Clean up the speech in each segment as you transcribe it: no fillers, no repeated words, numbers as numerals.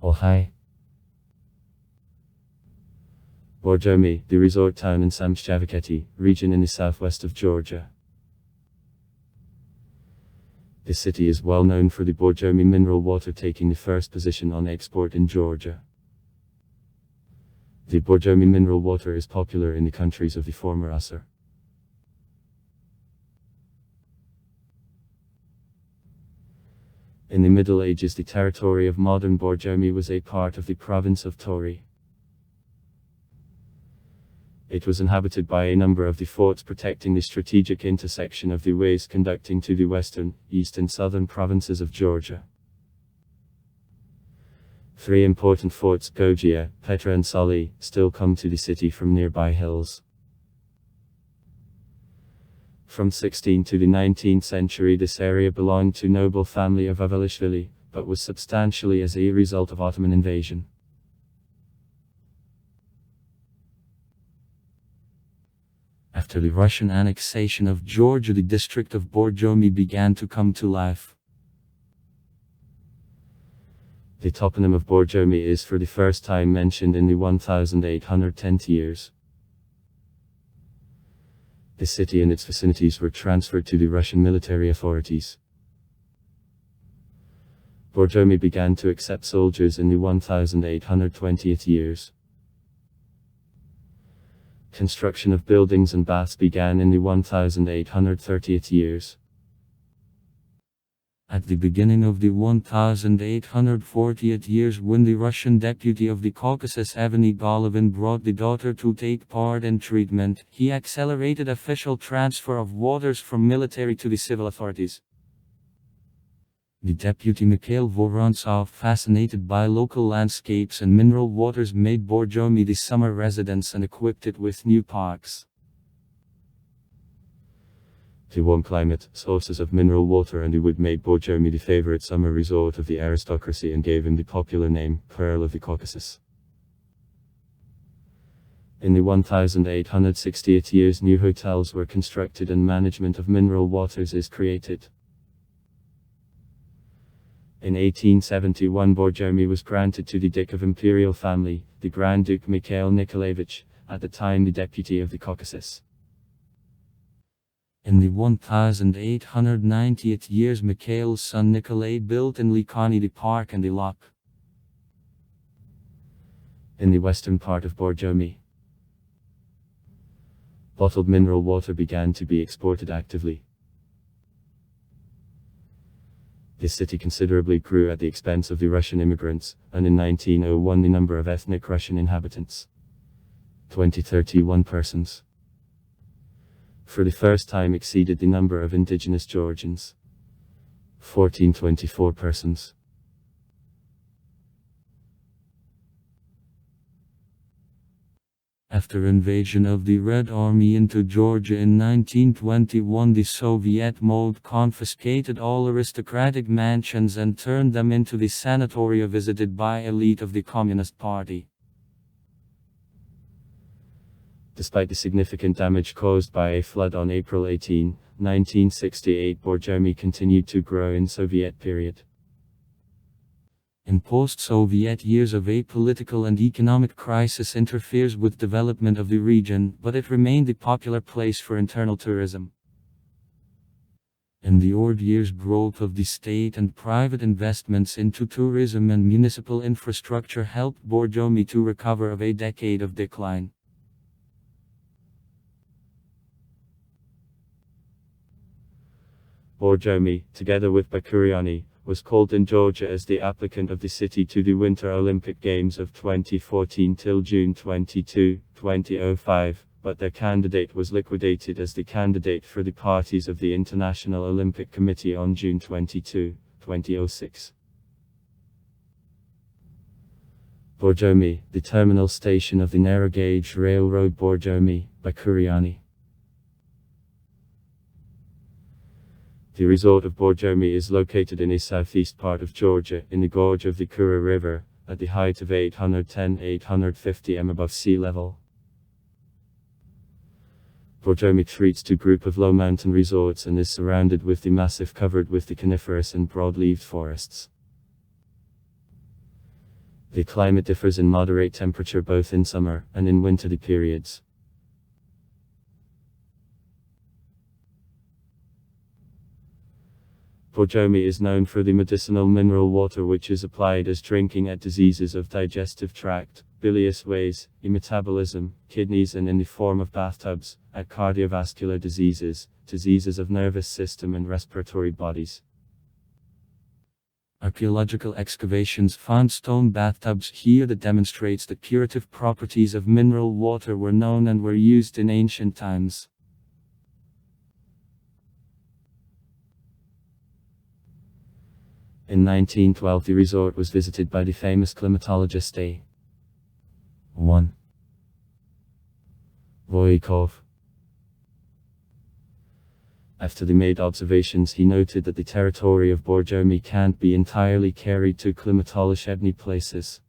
Oh hi. Borjomi, the resort town in Samshjaviketi, region in the southwest of Georgia. The city is well known for the Borjomi mineral water, taking the first position on export in Georgia. The Borjomi mineral water is popular in the countries of the former USSR. In the Middle Ages, the territory of modern Borjomi was a part of the province of Tori. It was inhabited by a number of the forts protecting the strategic intersection of the ways conducting to the western, east and southern provinces of Georgia. Three important forts, Gojia, Petra and Sully, still come to the city from nearby hills. From 16th to the 19th century, this area belonged to noble family of Avalishvili, but was substantially as a result of Ottoman invasion. After the Russian annexation of Georgia, the district of Borjomi began to come to life. The toponym of Borjomi is for the first time mentioned in the 1810 years. The city and its vicinities were transferred to the Russian military authorities. Borjomi began to accept soldiers in the 1820 years. Construction of buildings and baths began in the 1830 years. At the beginning of the 1840 years, when the Russian deputy of the Caucasus Evgeny Golovin brought the daughter to take part in treatment, he accelerated official transfer of waters from military to the civil authorities. The deputy Mikhail Vorontsov, fascinated by local landscapes and mineral waters, made Borjomi the summer residence and equipped it with new parks. The warm climate, sources of mineral water and the wood made Borjomi the favorite summer resort of the aristocracy and gave him the popular name, Pearl of the Caucasus. In the 1860 years, new hotels were constructed and management of mineral waters is created. In 1871, Borjomi was granted to the Duke of Imperial family, the Grand Duke Mikhail Nikolaevich, at the time the deputy of the Caucasus. In the 1890 years, Mikhail's son Nikolai built in Likani the park and the lock. In the western part of Borjomi, bottled mineral water began to be exported actively. The city considerably grew at the expense of the Russian immigrants, and in 1901 the number of ethnic Russian inhabitants, 2031 persons, for the first time exceeded the number of indigenous Georgians, 1424 persons. After invasion of the Red Army into Georgia in 1921, the Soviet mode confiscated all aristocratic mansions and turned them into the sanatoria visited by elite of the Communist Party. Despite the significant damage caused by a flood on April 18, 1968, Borjomi continued to grow in Soviet period. In post-Soviet years of a political and economic crisis interferes with development of the region, but it remained a popular place for internal tourism. In the old years, growth of the state and private investments into tourism and municipal infrastructure helped Borjomi to recover of a decade of decline. Borjomi, together with Bakuriani, was called in Georgia as the applicant of the city to the Winter Olympic Games of 2014 till June 22, 2005, but their candidate was liquidated as the candidate for the parties of the International Olympic Committee on June 22, 2006. Borjomi, the terminal station of the narrow gauge railroad Borjomi, Bakuriani. The resort of Borjomi is located in a southeast part of Georgia, in the gorge of the Kura River, at the height of 810–850 m above sea level. Borjomi treats to group of low mountain resorts and is surrounded with the massif covered with the coniferous and broad-leaved forests. The climate differs in moderate temperature both in summer and in winter periods. Borjomi is known for the medicinal mineral water which is applied as drinking at diseases of digestive tract, bilious ways, metabolism, kidneys and in the form of bathtubs, at cardiovascular diseases, diseases of nervous system and respiratory bodies. Archaeological excavations found stone bathtubs here that demonstrates the curative properties of mineral water were known and were used in ancient times. In 1912 the resort was visited by the famous climatologist A. 1. Voikov. After the made observations he noted that the territory of Borjomi can't be entirely carried to climatological places.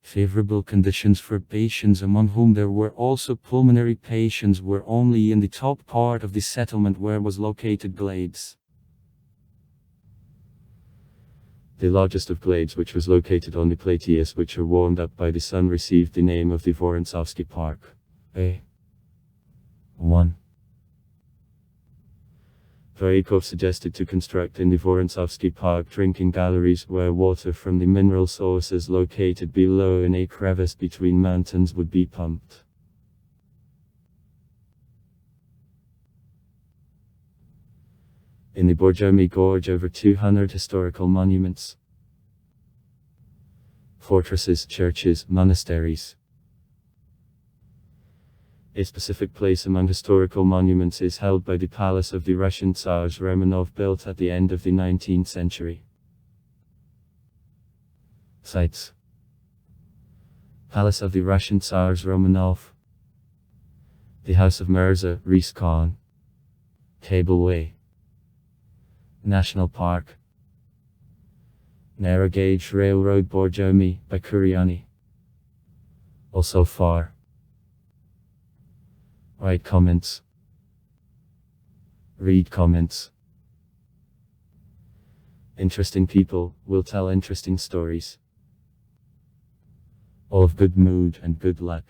Favorable conditions for patients, among whom there were also pulmonary patients, were only in the top part of the settlement where was located glades. The largest of glades, which was located on the plateaus which are warmed up by the sun, received the name of the Vorontsovsky Park. A. 1. Voikov suggested to construct in the Vorontsovsky Park drinking galleries where water from the mineral sources located below in a crevice between mountains would be pumped. In the Borjomi Gorge over 200 historical monuments, fortresses, churches, monasteries. A specific place among historical monuments is held by the palace of the Russian Tsars Romanov, built at the end of the 19th century. Sites: Palace of the Russian Tsars Romanov, the House of Mirza Reis Khan, Cableway, National Park, Narrow Gauge Railroad Borjomi by Kuryani. Also far. Write comments. Read comments. Interesting people will tell interesting stories. All of good mood and good luck.